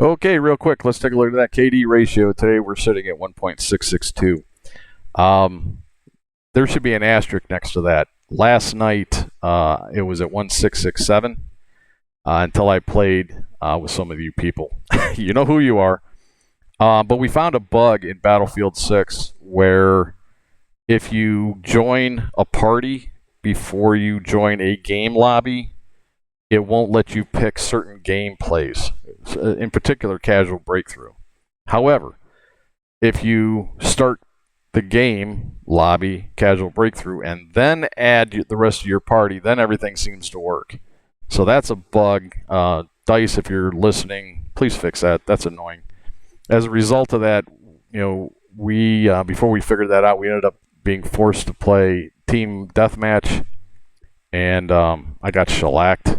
Okay, real quick, let's take a look at that KD ratio. Today we're sitting at 1.662. There should be an asterisk next to that. Last night, it was at 1.667 until I played with some of you people. You know who you are. But we found a bug in Battlefield 6 where if you join a party before you join a game lobby, it won't let you pick certain gameplays, in particular casual breakthrough. However, if you start the game lobby, casual breakthrough, and then add the rest of your party, then everything seems to work. So that's a bug. Dice, if you're listening, please fix that. That's annoying. As a result of that, we before we figured that out, we ended up being forced to play team deathmatch, and I got shellacked.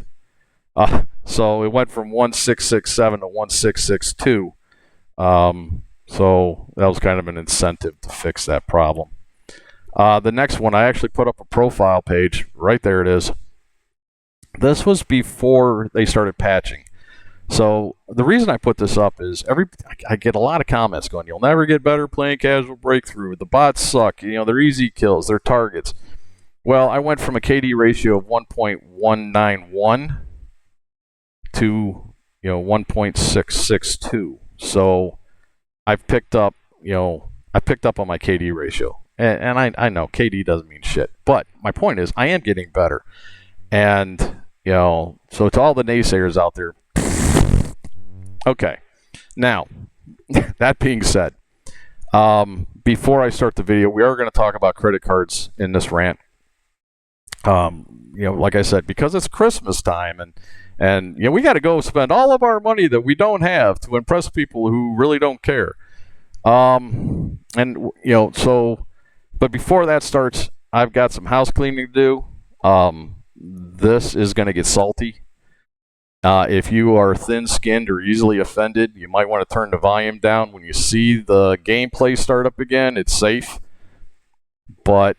So it went from 1.667 to 1.662. So that was kind of an incentive to fix that problem. The next one, I actually put up a profile page. Right there it is. This was before they started patching. So the reason I put this up is I get a lot of comments going, you'll never get better playing casual breakthrough. The bots suck. They're easy kills. They're targets. Well, I went from a KD ratio of 1.191 to 1.662. So I've picked up on my KD ratio, and I know KD doesn't mean shit, but my point is I am getting better, and so to all the naysayers out there, okay. Now that being said, before I start the video, we are going to talk about credit cards in this rant. Like I said, because it's Christmas time, and we got to go spend all of our money that we don't have to impress people who really don't care. But before that starts, I've got some house cleaning to do. This is going to get salty. If you are thin-skinned or easily offended, you might want to turn the volume down. When you see the gameplay start up again, it's safe. But,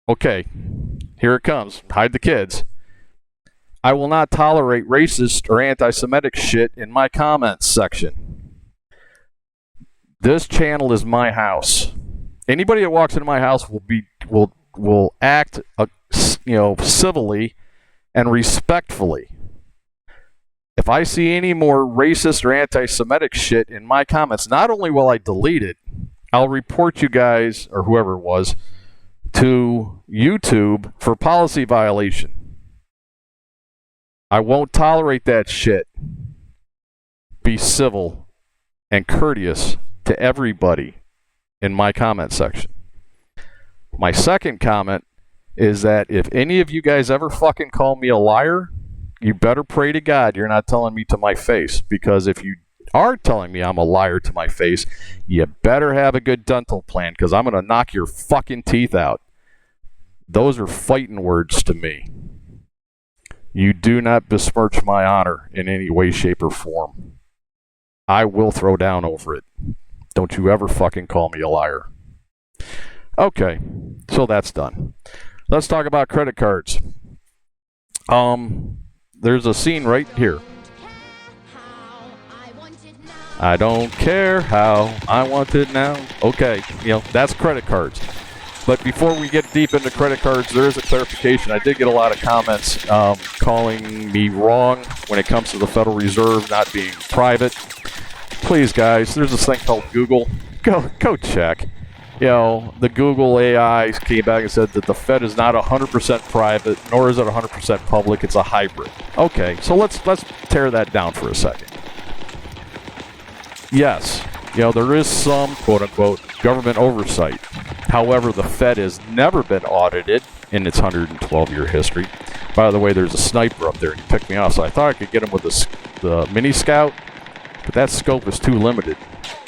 okay, here it comes. Hide the kids. I will not tolerate racist or anti-Semitic shit in my comments section. This channel is my house. Anybody that walks into my house will act civilly and respectfully. If I see any more racist or anti-Semitic shit in my comments, not only will I delete it, I'll report you guys, or whoever it was, to YouTube for policy violation. I won't tolerate that shit. Be civil and courteous to everybody in my comment section. My second comment is that if any of you guys ever fucking call me a liar, you better pray to God you're not telling me to my face, because if you are telling me I'm a liar to my face, you better have a good dental plan, because I'm going to knock your fucking teeth out. Those are fighting words to me. You do not besmirch my honor in any way, shape, or form. I will throw down over it. Don't you ever fucking call me a liar. Okay, so that's done. Let's talk about credit cards. There's a scene right here. I don't care how, I want it now. Okay, that's credit cards. But before we get deep into credit cards, there is a clarification. I did get a lot of comments calling me wrong when it comes to the Federal Reserve not being private. Please, guys, there's this thing called Google. Go check. The Google AI came back and said that the Fed is not 100% private, nor is it 100% public. It's a hybrid. Okay, so let's tear that down for a second. Yes, there is some, quote-unquote, government oversight. However, the Fed has never been audited in its 112-year history. By the way, there's a sniper up there, and he picked me off, so I thought I could get him with the mini scout, but that scope is too limited.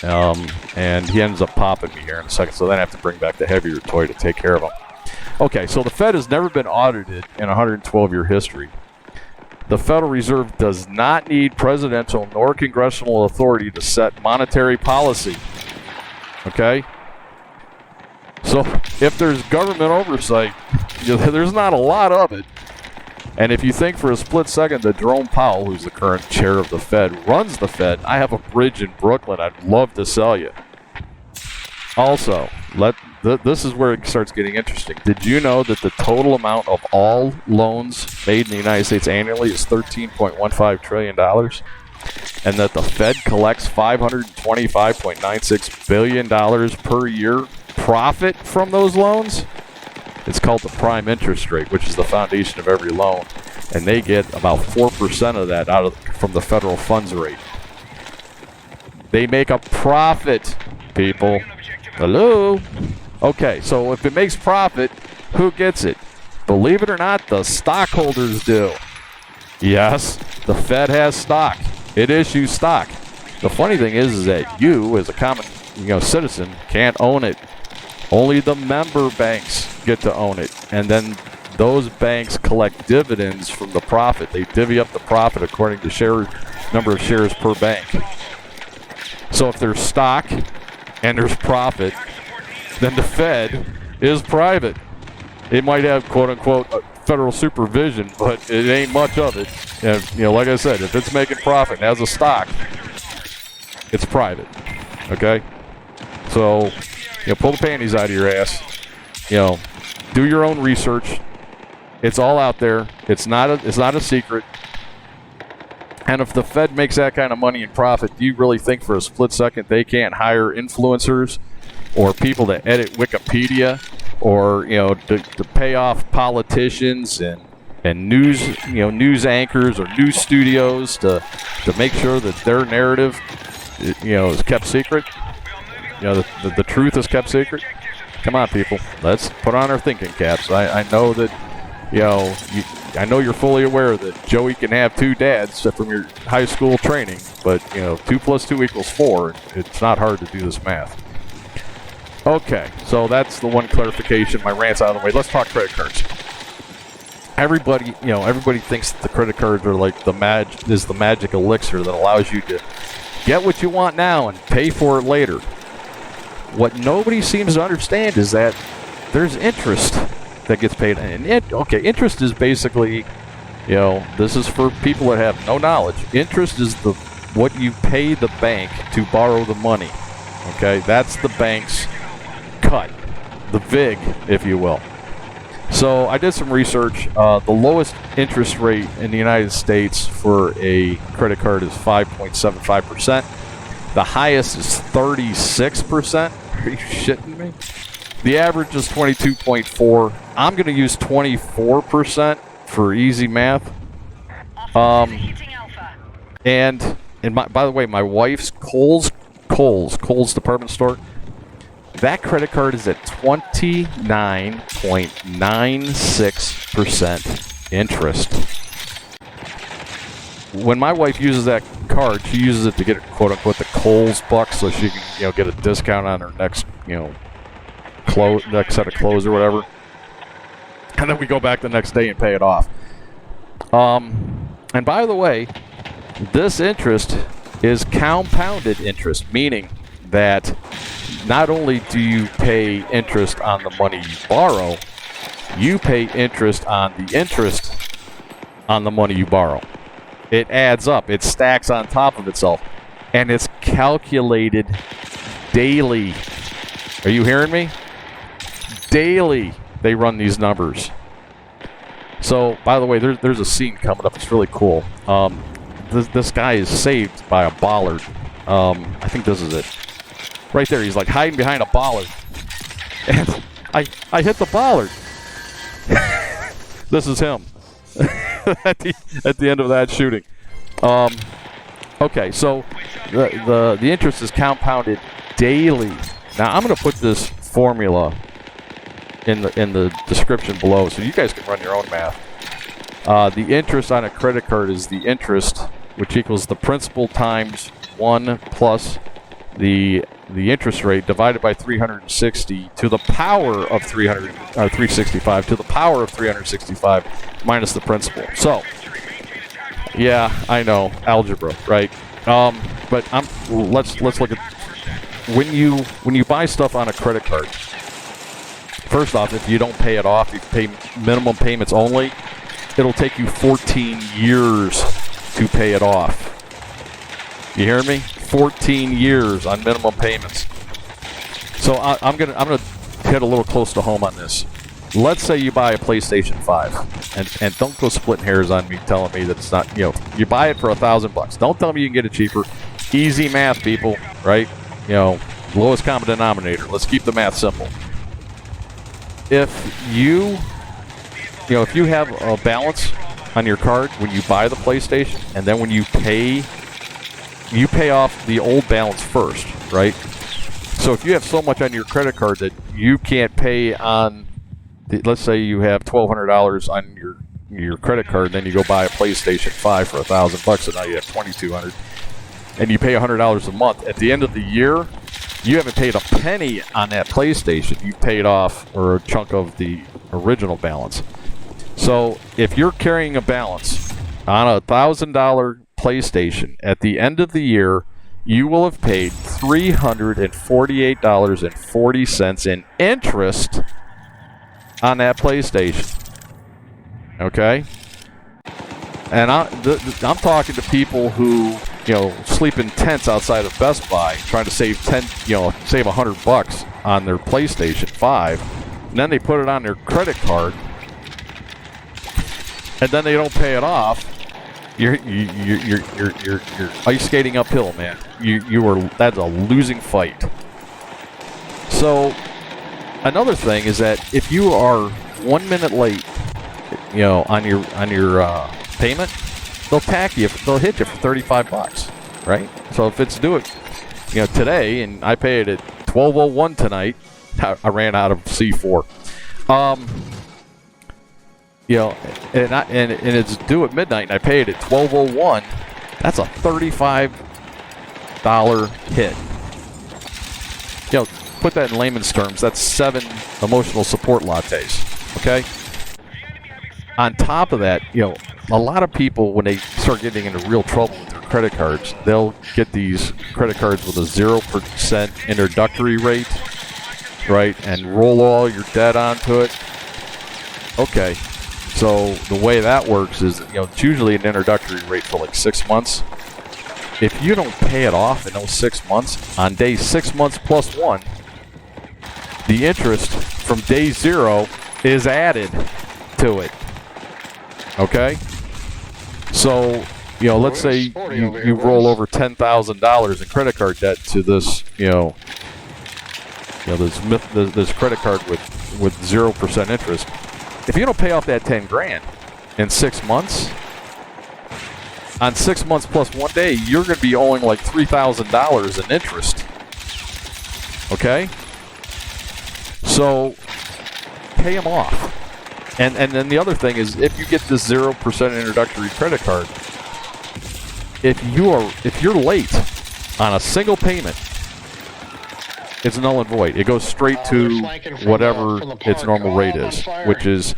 And he ends up popping me here in a second, so then I have to bring back the heavier toy to take care of him. Okay, so the Fed has never been audited in 112-year history. The Federal Reserve does not need presidential nor congressional authority to set monetary policy. Okay? So if there's government oversight, there's not a lot of it. And if you think for a split second that Jerome Powell, who's the current chair of the Fed, runs the Fed, I have a bridge in Brooklyn I'd love to sell you. Also, this is where it starts getting interesting. Did you know that the total amount of all loans made in the United States annually is $13.15 trillion? And that the Fed collects $525.96 billion per year profit from those loans? It's called the prime interest rate, which is the foundation of every loan. And they get about 4% of that from the federal funds rate. They make a profit, people. Hello? Okay, so if it makes profit, who gets it? Believe it or not, the stockholders do. Yes, the Fed has stock. It issues stock. The funny thing is that you, as a common citizen, can't own it. Only the member banks get to own it. And then those banks collect dividends from the profit. They divvy up the profit according to number of shares per bank. So if there's stock and there's profit, then the Fed is private. It might have, quote-unquote, federal supervision, but it ain't much of it. And, like I said, if it's making profit and has a stock, it's private. Okay? So, pull the panties out of your ass. Do your own research. It's all out there. It's not a secret. And if the Fed makes that kind of money in profit, do you really think for a split second they can't hire influencers or people to edit Wikipedia or to pay off politicians and news anchors or news studios to make sure that their narrative is kept secret? The truth is kept secret. Come on, people. Let's put on our thinking caps. I know that, I know you're fully aware that Joey can have two dads from your high school training, but, 2 + 2 = 4. It's not hard to do this math. Okay, so that's the one clarification. My rant's out of the way. Let's talk credit cards. Everybody thinks that the credit cards are like the magic elixir that allows you to get what you want now and pay for it later. What nobody seems to understand is that there's interest that gets paid. And interest is basically, this is for people that have no knowledge. Interest is what you pay the bank to borrow the money. Okay, that's the bank's cut, the VIG, if you will. So I did some research. The lowest interest rate in the United States for a credit card is 5.75%. The highest is 36%. Are you shitting me? The average is 22.4. I'm going to use 24% for easy math. And by the way, my wife's Kohl's department store, that credit card is at 29.96% interest. When my wife uses that card, she uses it to get, quote unquote, the Kohl's bucks, so she can, get a discount on her next set of clothes or whatever. And then we go back the next day and pay it off. And by the way, this interest is compounded interest, meaning that not only do you pay interest on the money you borrow, you pay interest on the interest on the money you borrow. It adds up. It stacks on top of itself. And it's calculated daily. Are you hearing me? Daily they run these numbers. So, by the way, there's a scene coming up. It's really cool. This guy is saved by a bollard. I think this is it. Right there, he's like hiding behind a bollard. And I hit the bollard. This is him. at the end of that shooting. Okay, so the interest is compounded daily. Now I'm going to put this formula in the description below, so you guys can run your own math. The interest on a credit card is the interest, which equals the principal times 1 plus the interest rate divided by 360 to the power of 365 to the power of 365 minus the principal. So, yeah, I know algebra, right? But let's look at when you buy stuff on a credit card. First off, if you don't pay it off, you pay minimum payments only. it'll take you 14 years to pay it off. You hear me? 14 years on minimum payments. So I'm gonna hit a little close to home on this. Let's say you buy a PlayStation 5, and don't go splitting hairs on me telling me that it's not, you buy it for $1,000. Don't tell me you can get it cheaper. Easy math, people, right? Lowest common denominator. Let's keep the math simple. If you have a balance on your card when you buy the PlayStation, and then when you pay off the old balance first, right? So if you have so much on your credit card that you can't pay on, let's say you have $1,200 on your credit card, then you go buy a PlayStation 5 for $1,000, and now you have $2,200, and you pay $100 a month. At the end of the year, you haven't paid a penny on that PlayStation. You paid off or a chunk of the original balance. So if you're carrying a balance on a $1,000 PlayStation, at the end of the year, you will have paid $348.40 in interest on that PlayStation. Okay? And I'm talking to people who, sleep in tents outside of Best Buy, trying to save $100 on their PlayStation 5, and then they put it on their credit card, and then they don't pay it off. You're ice skating uphill, man. That's a losing fight. So another thing is that if you are 1 minute late, on your payment, they'll hit you for $35, right? So if it's due today, and I paid it at 12:01 tonight, I ran out of C4. And it's due at midnight, and I paid it at 12:01. That's a $35 hit. Put that in layman's terms. That's 7 emotional support lattes. Okay. On top of that, a lot of people, when they start getting into real trouble with their credit cards, they'll get these credit cards with a 0% introductory rate, right, and roll all your debt onto it. Okay. So the way that works is, it's usually an introductory rate for like 6 months. If you don't pay it off in those 6 months, on day 6 months plus 1, the interest from day 0 is added to it. Okay? So, let's say you roll over $10,000 in credit card debt to this, this credit card with 0% interest. If you don't pay off that 10 grand in 6 months, on 6 months plus 1 day, you're going to be owing like $3,000 in interest. Okay? So, pay them off. And then the other thing is, if you get this 0% introductory credit card, if you're late on a single payment, it's null and void. It goes straight to whatever its normal rate is, which is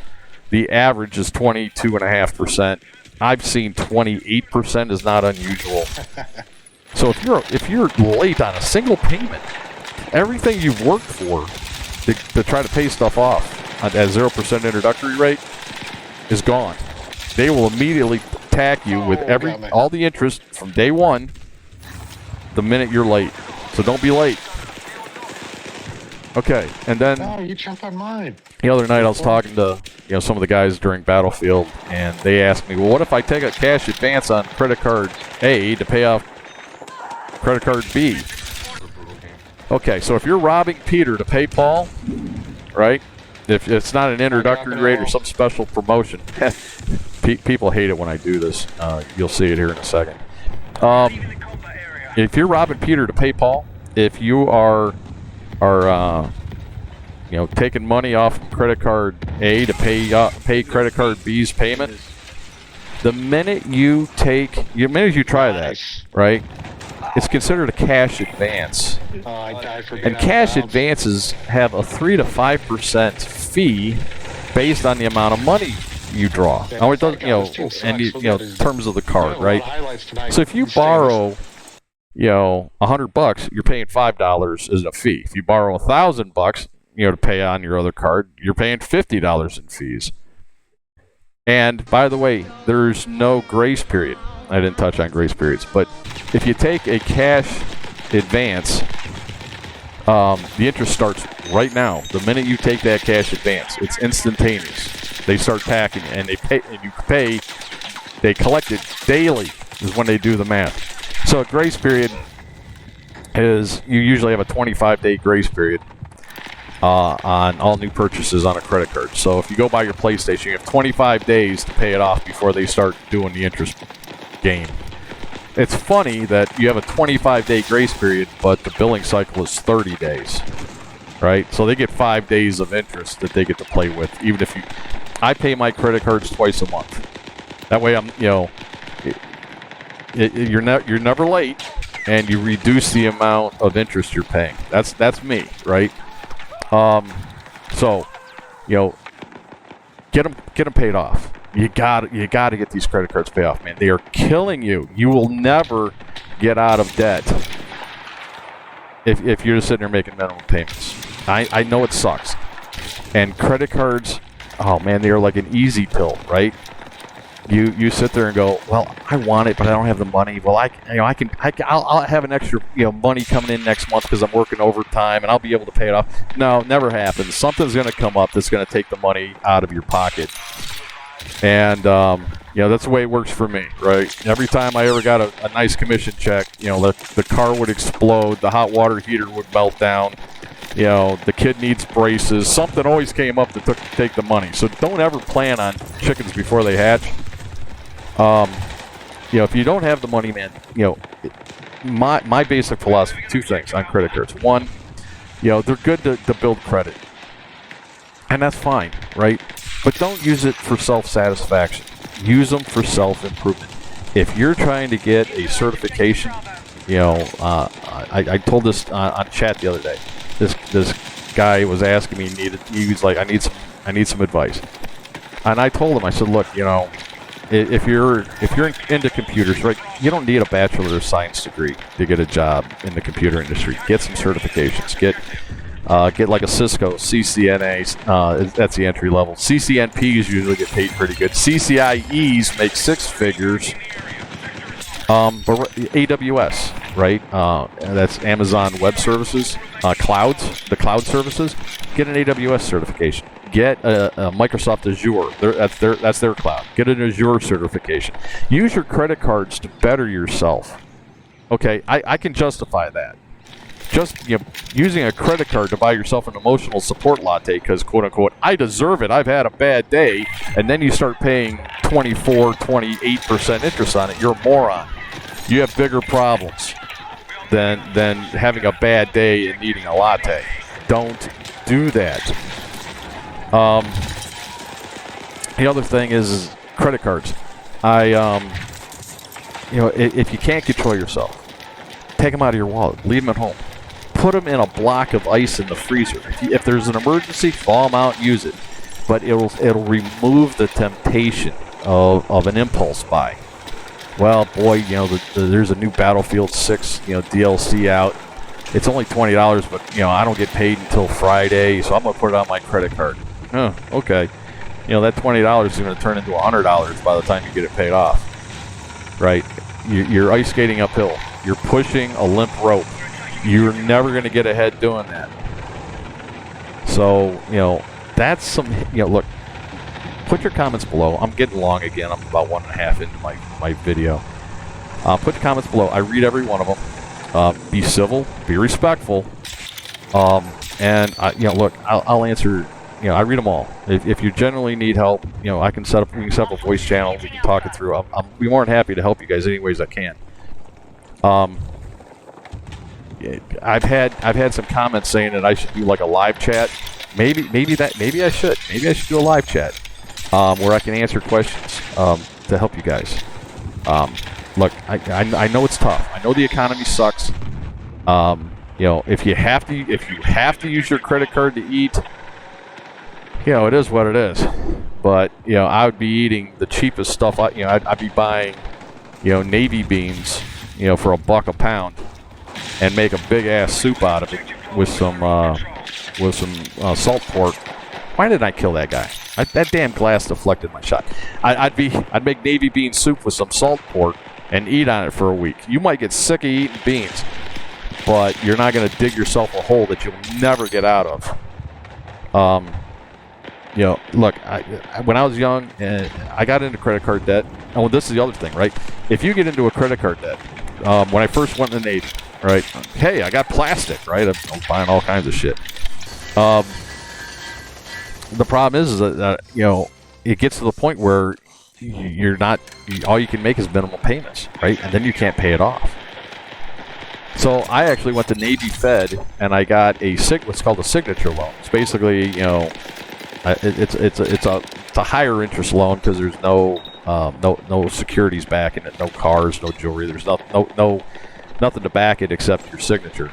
the average is 22.5%. I've seen 28% is not unusual. So if you're late on a single payment, everything you've worked for to try to pay stuff off at 0% introductory rate is gone. They will immediately tack you with all the interest from day 1 the minute you're late. So don't be late. Okay, and then you jumped on mine. The other night I was talking to some of the guys during Battlefield, and they asked me, well, what if I take a cash advance on credit card A to pay off credit card B? Okay, so if you're robbing Peter to pay Paul, right? If it's not an introductory rate or some special promotion, people hate it when I do this. You'll see it here in a second. If you're robbing Peter to pay Paul, if you are taking money off credit card A to pay credit card B's payment, the minute you try that, right, it's considered a cash advance. And cash advances have a 3 to 5% fee based on the amount of money you draw. Now it doesn't, in terms of the card, right? So if you borrow, $100, you're paying $5 as a fee. If you borrow $1,000, to pay on your other card, you're paying $50 in fees. And by the way, there's no grace period. I didn't touch on grace periods, but if you take a cash advance, the interest starts right now. The minute you take that cash advance, it's instantaneous. They start packing, and they pay, and you pay. They collect it daily. Is when they do the math. So a grace period is you usually have a 25-day grace period on all new purchases on a credit card. So if you go buy your PlayStation, you have 25 days to pay it off before they start doing the interest game. It's funny that you have a 25-day grace period, but the billing cycle is 30 days, right? So they get 5 days of interest that they get to play with, even if you... I pay my credit cards twice a month. That way I'm, you're never late, and you reduce the amount of interest you're paying. That's me, right? So, get them paid off. You got to get these credit cards paid off, man. They are killing you. You will never get out of debt if you're just sitting there making minimum payments. I know it sucks. And credit cards, oh man, they are like an easy pill, right? You sit there and go, well, I want it, but I don't have the money. Well, I'll have an extra money coming in next month because I'm working overtime, and I'll be able to pay it off. No, never happens. Something's going to come up that's going to take the money out of your pocket, and that's the way it works for me, right? Every time I ever got a nice commission check, the car would explode, the hot water heater would melt down. The kid needs braces. Something always came up that take the money. So don't ever plan on chickens before they hatch. If you don't have the money, man, my basic philosophy, two things on credit cards. One, they're good to build credit. And that's fine, right? But don't use it for self-satisfaction. Use them for self-improvement. If you're trying to get a certification, I told this on chat the other day. This guy was asking me, he was like, I need some advice. And I told him, I said, look, if you're into computers, right, you don't need a Bachelor of Science degree to get a job in the computer industry. Get some certifications. Get like a Cisco, CCNA, that's the entry level. CCNPs usually get paid pretty good. CCIEs make six figures. But AWS, right? That's Amazon Web Services, the cloud services. Get an AWS certification. Get a Microsoft Azure. That's their cloud. Get an Azure certification. Use your credit cards to better yourself. Okay, I can justify that. Just using a credit card to buy yourself an emotional support latte because, quote unquote, I deserve it. I've had a bad day, and then you start paying 24, 28% interest on it. You're a moron. You have bigger problems than having a bad day and needing a latte. Don't do that. The other thing is credit cards. If you can't control yourself, take them out of your wallet. Leave them at home. Put them in a block of ice in the freezer. If there's an emergency, thaw them out and use it. But it'll remove the temptation of an impulse buy. Well, boy, there's a new Battlefield 6, DLC out. It's only $20, but I don't get paid until Friday, so I'm gonna put it on my credit card. Oh, okay. That $20 is gonna turn into $100 by the time you get it paid off. Right? You're ice skating uphill. You're pushing a limp rope. You're never gonna get ahead doing that. So that's some. Look. Put your comments below. I'm getting long again. I'm about 1.5 into my video. Put your comments below. I read every one of them. Be civil. Be respectful. And look, I'll answer. I read them all. If you generally need help, I can set up. We can set up a voice channel. We can talk it through. I'll be more than happy to help you guys any ways I can. I've had some comments saying that I should do like a live chat. Maybe I should. Maybe I should do a live chat. Where I can answer questions to help you guys. Look, I know it's tough. I know the economy sucks. If you have to use your credit card to eat, it is what it is. But I would be eating the cheapest stuff. I'd be buying Navy beans for $1 a pound and make a big ass soup out of it with some salt pork. Why did I kill that guy? That damn glass deflected my shot. I'd make navy bean soup with some salt pork and eat on it for a week. You might get sick of eating beans, but you're not going to dig yourself a hole that you'll never get out of. Look, when I was young, I got into credit card debt. Oh, this is the other thing, right? If you get into a credit card debt, when I first went in the Navy, right? Hey, I got plastic, right? I'm buying all kinds of shit. The problem is that it gets to the point where you're not, all you can make is minimal payments, right? And then you can't pay it off. So I actually went to Navy Fed and I got what's called a signature loan. It's basically, it's a higher interest loan because there's no securities backing it, no cars, no jewelry. There's nothing to back it except your signature.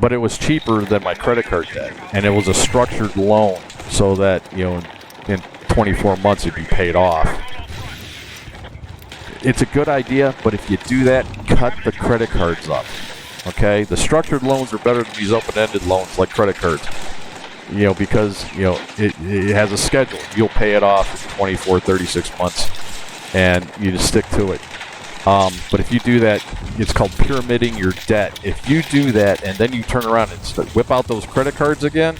But it was cheaper than my credit card debt, and it was a structured loan so that in 24 months it'd be paid off. It's a good idea, but if you do that, cut the credit cards up. Okay, the structured loans are better than these open-ended loans like credit cards. Because it has a schedule. You'll pay it off in 24, 36 months, and you just stick to it. But if you do that, it's called pyramiding your debt. If you do that and then you turn around and whip out those credit cards again,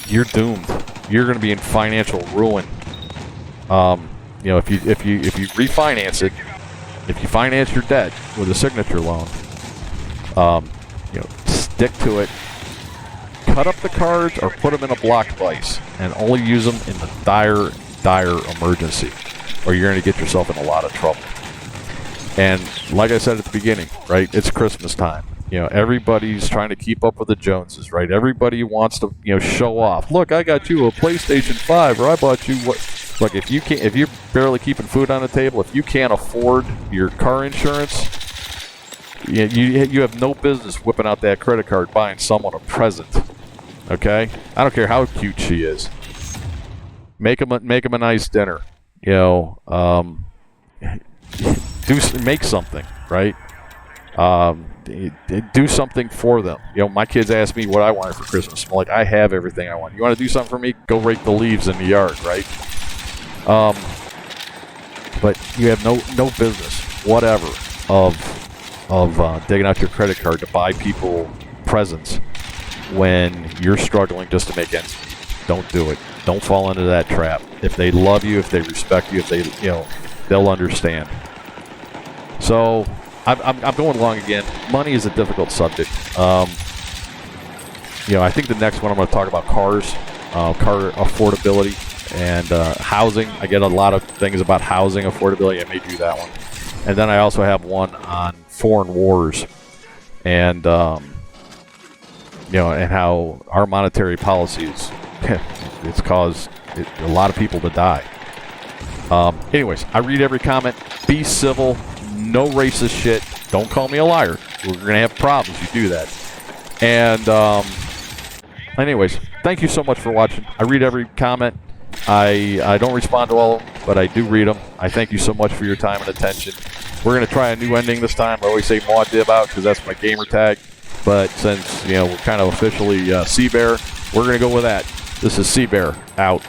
you're doomed. You're going to be in financial ruin. If you refinance it, if you finance your debt with a signature loan, stick to it. Cut up the cards or put them in a blocked vise and only use them in the dire emergency, or you're going to get yourself in a lot of trouble. And like I said at the beginning, right, it's Christmas time. Everybody's trying to keep up with the Joneses, right? Everybody wants to, show off. Look, I got you a PlayStation 5, or I bought you what? Look, if you're barely keeping food on the table, if you can't afford your car insurance, you have no business whipping out that credit card buying someone a present. Okay, I don't care how cute she is. Make them a nice dinner. Make something, right? Do something for them. My kids ask me what I wanted for Christmas. I'm like, I have everything I want. You want to do something for me? Go rake the leaves in the yard, right? But you have no business whatever of digging out your credit card to buy people presents when you're struggling just to make ends meet. Don't do it. Don't fall into that trap. If they love you, if they respect you, if they, they'll understand. So I'm going long again. Money is a difficult subject. I think the next one I'm going to talk about car affordability and housing. I get a lot of things about housing affordability. I may do that one. And then I also have one on foreign wars and and how our monetary policies it's caused a lot of people to die. Anyways, I read every comment. Be civil. No racist shit. Don't call me a liar. We're going to have problems if you do that. And anyways, thank you so much for watching. I read every comment. I don't respond to all of them, but I do read them. I thank you so much for your time and attention. We're going to try a new ending this time. I always say Maud Dib-out because that's my gamer tag. But since, we're kind of officially Sea Bear, we're going to go with that. This is Sea Bear, out.